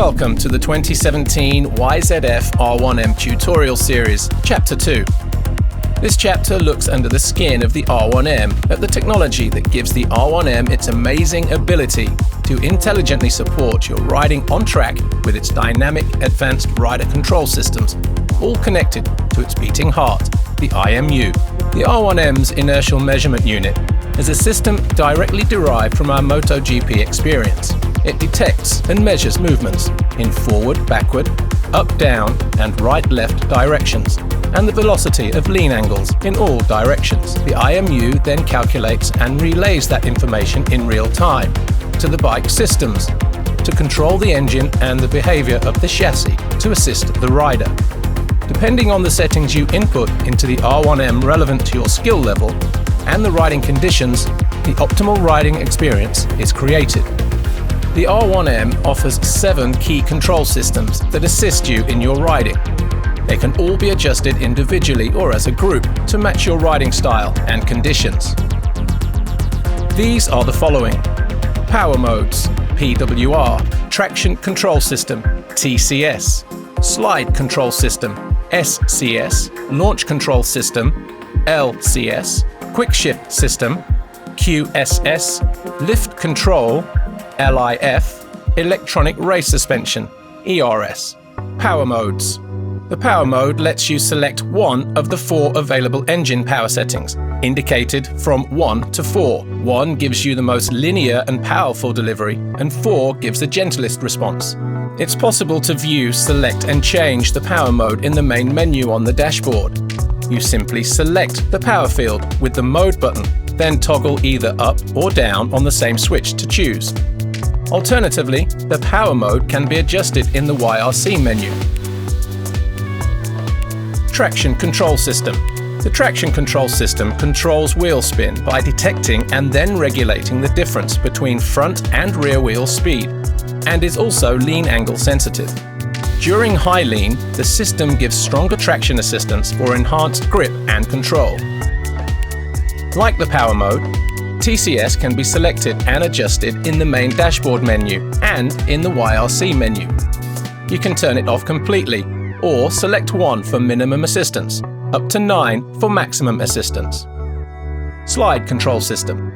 Welcome to the 2017 YZF-R1M tutorial series, Chapter 2. This chapter looks under the skin of the R1M at the technology that gives the R1M its amazing ability to intelligently support your riding on track with its dynamic advanced rider control systems, all connected to its beating heart, the IMU. The R1M's inertial measurement unit is a system directly derived from our MotoGP experience. It detects and measures movements in forward, backward, up, down, and right-left directions, and the velocity of lean angles in all directions. The IMU then calculates and relays that information in real time to the bike systems to control the engine and the behavior of the chassis to assist the rider. Depending on the settings you input into the R1M relevant to your skill level and the riding conditions, the optimal riding experience is created. The R1M offers 7 key control systems that assist you in your riding. They can all be adjusted individually or as a group to match your riding style and conditions. These are the following: Power Modes, PWR, Traction Control System, TCS, Slide Control System, SCS, Launch Control System, LCS, Quick Shift System, QSS, Lift Control, LIF, Electronic Race Suspension, ERS. Power Modes. The Power Mode lets you select one of the 4 available engine power settings, indicated from 1 to 4. 1 gives you the most linear and powerful delivery, and 4 gives the gentlest response. It's possible to view, select and change the Power Mode in the main menu on the dashboard. You simply select the power field with the Mode button, then toggle either up or down on the same switch to choose. Alternatively, the Power Mode can be adjusted in the YRC menu. Traction Control System. The Traction Control System controls wheel spin by detecting and then regulating the difference between front and rear wheel speed, and is also lean angle sensitive. During high lean, the system gives stronger traction assistance for enhanced grip and control. Like the Power Mode, TCS can be selected and adjusted in the main dashboard menu and in the YRC menu. You can turn it off completely or select 1 for minimum assistance, up to 9 for maximum assistance. Slide Control System.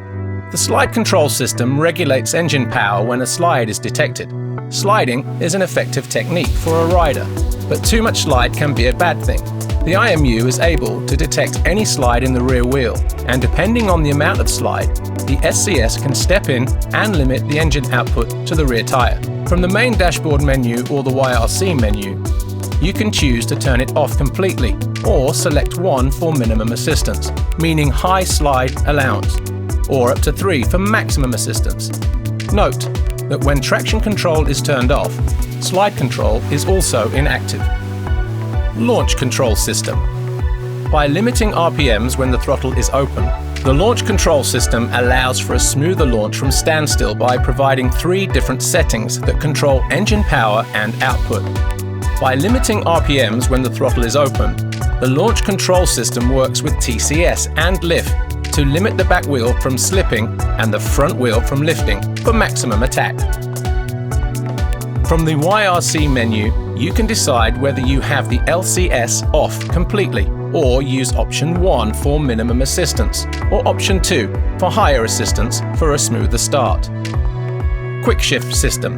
The Slide Control System regulates engine power when a slide is detected. Sliding is an effective technique for a rider, but too much slide can be a bad thing. The IMU is able to detect any slide in the rear wheel, and depending on the amount of slide, the SCS can step in and limit the engine output to the rear tyre. From the main dashboard menu or the YRC menu, you can choose to turn it off completely or select 1 for minimum assistance, meaning high slide allowance, or up to 3 for maximum assistance. Note that when traction control is turned off, slide control is also inactive. Launch Control System. By limiting RPMs when the throttle is open, the Launch Control System allows for a smoother launch from standstill by providing 3 different settings that control engine power and output. By limiting RPMs when the throttle is open, the Launch Control System works with TCS and LIF to limit the back wheel from slipping and the front wheel from lifting for maximum attack. From the YRC menu, you can decide whether you have the LCS off completely or use option 1 for minimum assistance or option 2 for higher assistance for a smoother start. Quick Shift System.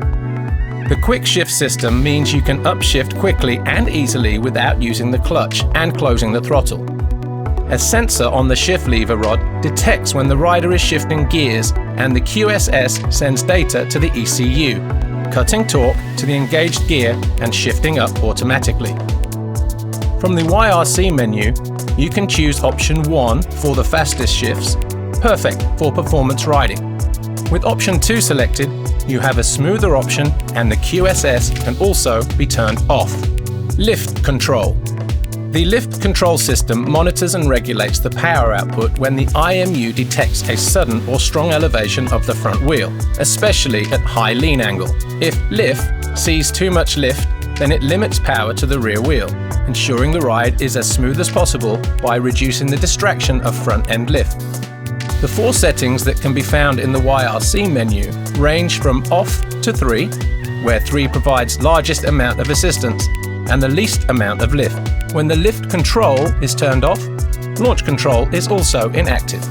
The Quick Shift System means you can upshift quickly and easily without using the clutch and closing the throttle. A sensor on the shift lever rod detects when the rider is shifting gears, and the QSS sends data to the ECU, cutting torque to the engaged gear and shifting up automatically. From the YRC menu, you can choose option 1 for the fastest shifts, perfect for performance riding. With option 2 selected, you have a smoother option, and the QSS can also be turned off. Lift Control. The Lift Control System monitors and regulates the power output when the IMU detects a sudden or strong elevation of the front wheel, especially at high lean angle. If LIF sees too much lift, then it limits power to the rear wheel, ensuring the ride is as smooth as possible by reducing the distraction of front end lift. The 4 settings that can be found in the YRC menu range from off to 3, where 3 provides largest amount of assistance and the least amount of lift. When the lift control is turned off, launch control is also inactive.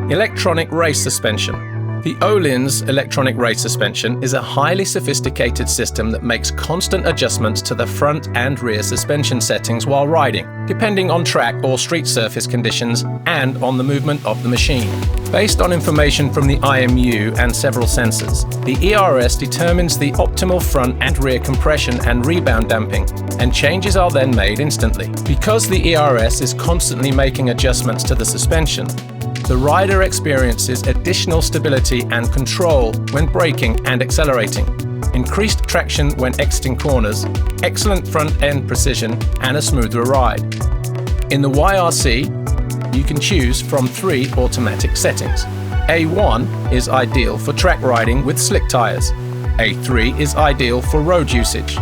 Electronic race suspension. The Öhlins electronic race suspension is a highly sophisticated system that makes constant adjustments to the front and rear suspension settings while riding, depending on track or street surface conditions and on the movement of the machine. Based on information from the IMU and several sensors, the ERS determines the optimal front and rear compression and rebound damping, and changes are then made instantly. Because the ERS is constantly making adjustments to the suspension, the rider experiences additional stability and control when braking and accelerating, increased traction when exiting corners, excellent front-end precision, and a smoother ride. In the YRC, you can choose from 3 automatic settings. A1 is ideal for track riding with slick tires. A3 is ideal for road usage.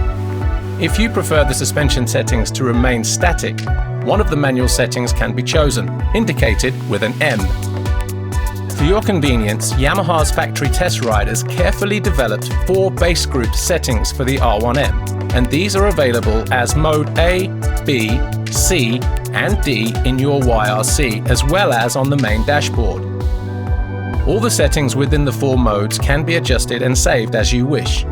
If you prefer the suspension settings to remain static, one of the manual settings can be chosen, indicated with an M. For your convenience, Yamaha's factory test riders carefully developed 4 base group settings for the R1M, and these are available as Mode A, B, C, and D in your YRC, as well as on the main dashboard. All the settings within the 4 modes can be adjusted and saved as you wish.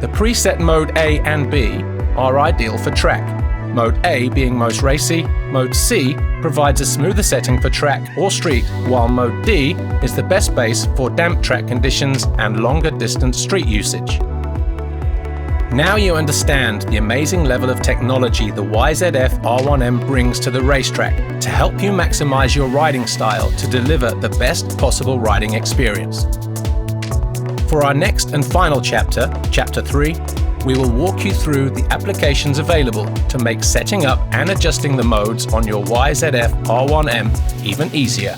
The preset Mode A and B are ideal for track, Mode A being most racy. Mode C provides a smoother setting for track or street, while Mode D is the best base for damp track conditions and longer distance street usage. Now you understand the amazing level of technology the YZF-R1M brings to the racetrack to help you maximize your riding style to deliver the best possible riding experience. For our next and final chapter, Chapter 3, we will walk you through the applications available to make setting up and adjusting the modes on your YZF-R1M even easier.